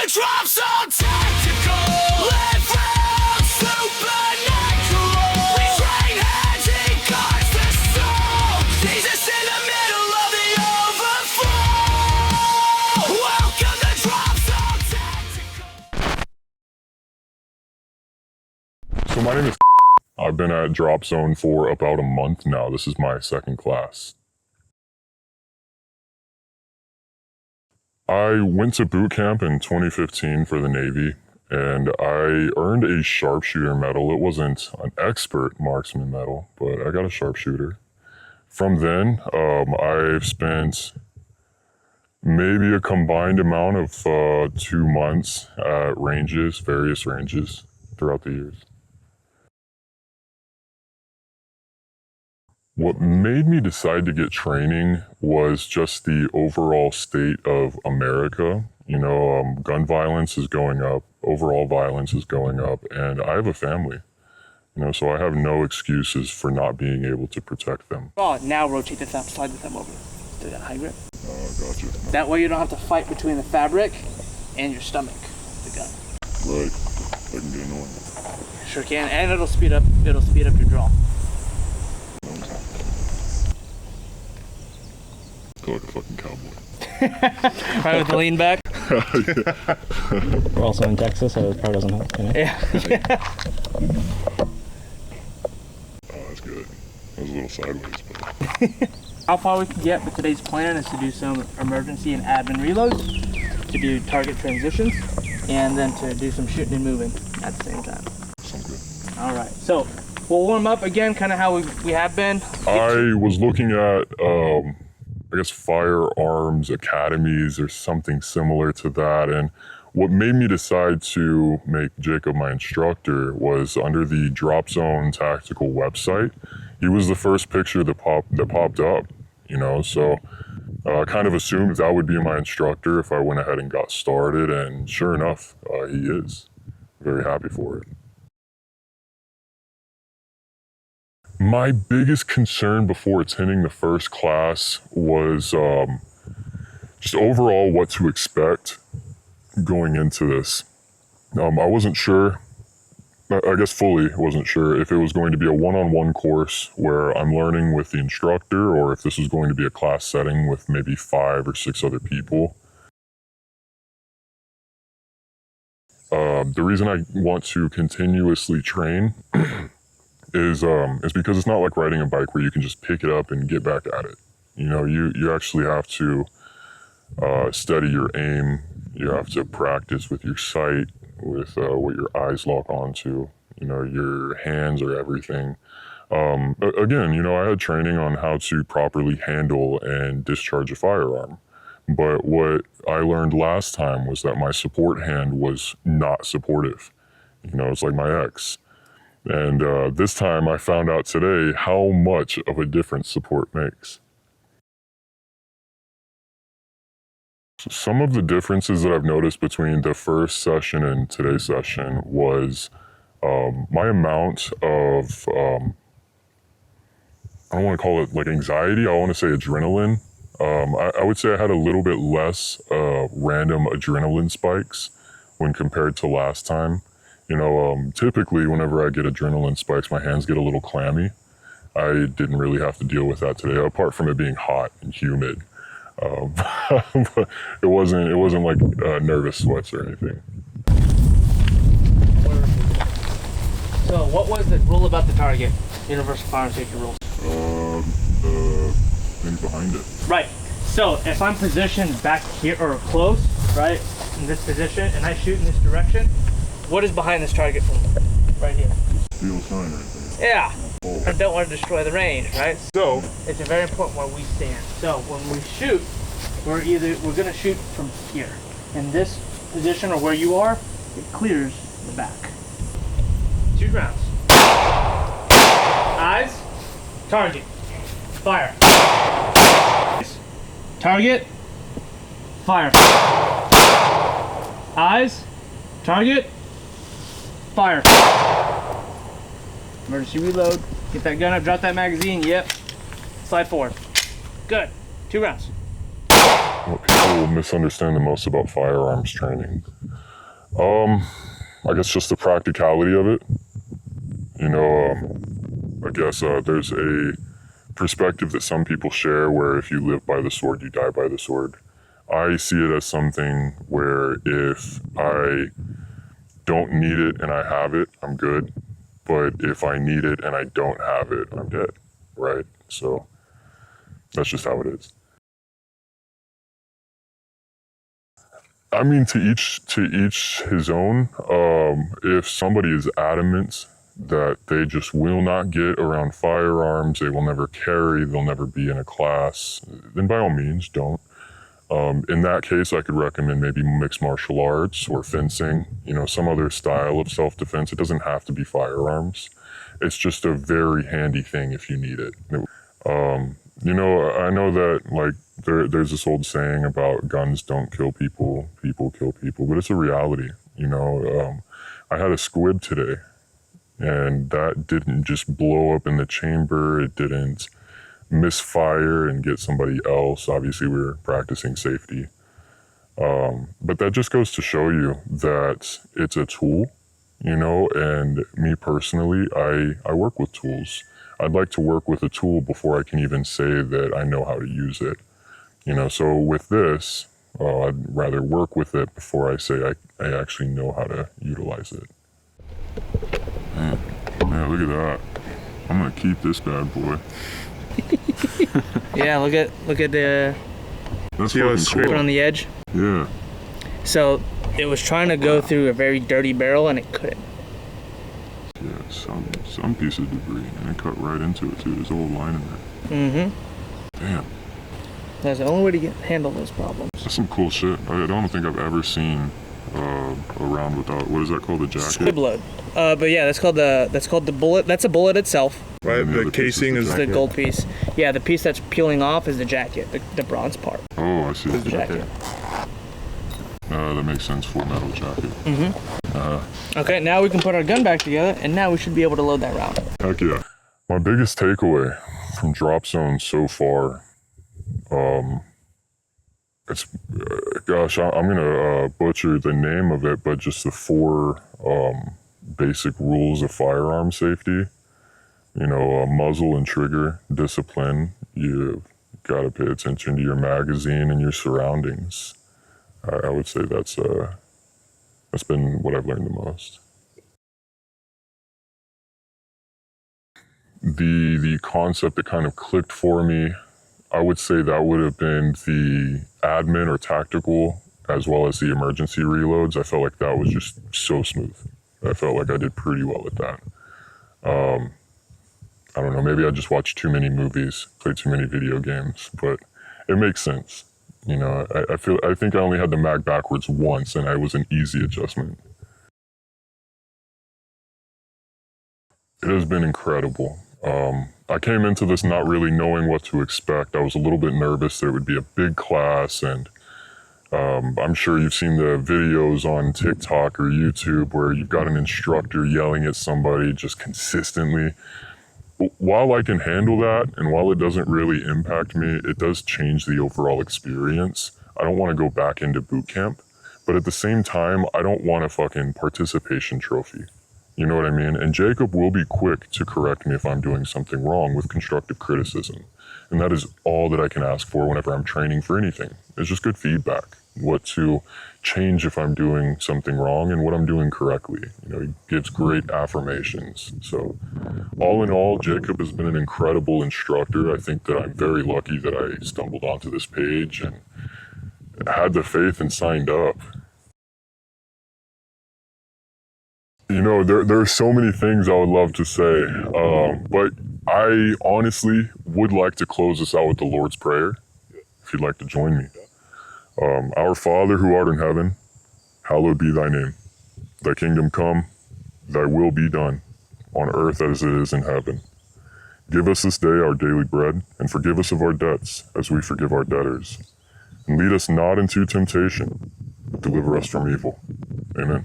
Dropzone Tactical, live real, supernatural. We train hands, he guards the soul. Jesus in the middle of the overflow. Welcome to Dropzone Tactical. So my name is I've been at Dropzone for about a month now. This is my second class. I went to boot camp in 2015 for the Navy, and I earned a sharpshooter medal. It wasn't an expert marksman medal, but I got a sharpshooter. From then, I've spent maybe a combined amount of 2 months at ranges, various ranges throughout the years. What made me decide to get training was just the overall state of America. You know, gun violence is going up, overall violence is going up, and I have a family. You know, so I have no excuses for not being able to protect them. Oh, now rotate the thumb, slide the thumb over to that high grip. Oh, gotcha. That way you don't have to fight between the fabric and your stomach, the gun. Right, that can get annoying. Sure can, and it'll speed up your draw. I feel like a fucking cowboy. Right with the lean back? We're also in Texas, so it probably doesn't help, can it? Yeah. Oh, that's good. That was a little sideways, but... How far we can get with today's plan is to do some emergency and admin reloads, to do target transitions, and then to do some shooting and moving at the same time. Sounds good. All right, so we'll warm up again, kind of how we have been. I was looking at, I guess, firearms academies or something similar to that. And what made me decide to make Jacob my instructor was under the Dropzone Tactical website. He was the first picture that popped up, you know, so I kind of assumed that would be my instructor if I went ahead and got started. And sure enough, he is. Very happy for it. My biggest concern before attending the first class was just overall what to expect going into this. I wasn't sure, I guess fully wasn't sure if it was going to be a one-on-one course where I'm learning with the instructor or if this was going to be a class setting with maybe 5 or 6 other people. The reason I want to continuously train is because it's not like riding a bike where you can just pick it up and get back at it. You know, you actually have to steady your aim. You have to practice with your sight, with what your eyes lock onto. You know, your hands are everything. Again, you know, I had training on how to properly handle and discharge a firearm. But what I learned last time was that my support hand was not supportive. You know, it's like my ex. And this time I found out today how much of a difference support makes. So some of the differences that I've noticed between the first session and today's session was my amount of, I don't want to call it like anxiety, I want to say adrenaline. I would say I had a little bit less random adrenaline spikes when compared to last time. You know, typically whenever I get adrenaline spikes, my hands get a little clammy. I didn't really have to deal with that today, apart from it being hot and humid. But it wasn't like nervous sweats or anything. So what was the rule about the target? Universal fire safety rules. The thing behind it. Right. So if I'm positioned back here or close, right, in this position, and I shoot in this direction, what is behind this target from right here? Steel sign right there. Yeah. Oh. I don't want to destroy the range, right? So it's very important where we stand. So when we shoot, we're going to shoot from here. In this position or where you are, it clears the back. 2 rounds. Eyes, target, fire. Target, fire. Eyes, target, fire. Emergency reload. Get that gun up, drop that magazine. Yep. Slide forward. Good. 2 rounds. What people misunderstand the most about firearms training I guess just the practicality of it. You know, I guess there's a perspective that some people share where if you live by the sword, you die by the sword. I see it as something where if I don't need it and I have it, I'm good. But if I need it and I don't have it, I'm dead, right? So that's just how it is. I mean, to each his own. If somebody is adamant that they just will not get around firearms, they will never carry, they'll never be in a class, then by all means, don't. In that case, I could recommend maybe mixed martial arts or fencing, you know, some other style of self-defense. It doesn't have to be firearms. It's just a very handy thing if you need it. You know, I know that like there's this old saying about guns don't kill people, people kill people, but it's a reality. You know, I had a squib today, and that didn't just blow up in the chamber. It didn't misfire and get somebody else. Obviously, we were practicing safety. But that just goes to show you that it's a tool, you know, and me personally, I work with tools. I'd like to work with a tool before I can even say that I know how to use it. You know, so with this, I'd rather work with it before I say I actually know how to utilize it. Man, look at that. I'm gonna keep this bad boy. Yeah, look at the That's Yeah, fucking scrape cool. on the edge. Yeah. So it was trying to go through a very dirty barrel and it couldn't. Yeah, some piece of debris, and it cut right into it too. There's a whole line in there. Damn, That's the only way to handle those problems. that's some cool shit. I don't think I've ever seen a round without, what is that called, the jacket? Squib load. But yeah, that's called the bullet. That's a bullet itself. Right, And the the other piece is casing the is The jacket. gold piece. Yeah, the piece that's peeling off is the jacket, the bronze part. Oh, I see. The jacket. That makes sense. Full metal jacket. Okay, now we can put our gun back together, and now we should be able to load that round. Heck yeah. My biggest takeaway from Dropzone so far, it's, gosh, I'm gonna butcher the name of it, but just the 4 basic rules of firearm safety. You know, muzzle and trigger discipline. You've got to pay attention to your magazine and your surroundings. I would say that's been what I've learned the most. The concept that kind of clicked for me, I would say that would have been the admin or tactical, as well as the emergency reloads. I felt like that was just so smooth. I felt like I did pretty well at that. I don't know, maybe I just watched too many movies, played too many video games, but it makes sense. You know, I think I only had the mag backwards once, and it was an easy adjustment. It has been incredible. I came into this not really knowing what to expect. I was a little bit nervous that it would be a big class, and I'm sure you've seen the videos on TikTok or YouTube where you've got an instructor yelling at somebody just consistently. While I can handle that, and while it doesn't really impact me, it does change the overall experience. I don't want to go back into boot camp, but at the same time, I don't want a fucking participation trophy. You know what I mean? And Jacob will be quick to correct me if I'm doing something wrong with constructive criticism. And that is all that I can ask for whenever I'm training for anything. It's just good feedback. What to change if I'm doing something wrong and what I'm doing correctly. You know, he gives great affirmations. So all in all, Jacob has been an incredible instructor. I think that I'm very lucky that I stumbled onto this page and had the faith and signed up. You know, there are so many things I would love to say, but I honestly would like to close this out with the Lord's Prayer, if you'd like to join me. Our Father who art in heaven, hallowed be thy name. Thy kingdom come, thy will be done, on earth as it is in heaven. Give us this day our daily bread, and forgive us of our debts, as we forgive our debtors. And lead us not into temptation, but deliver us from evil. Amen.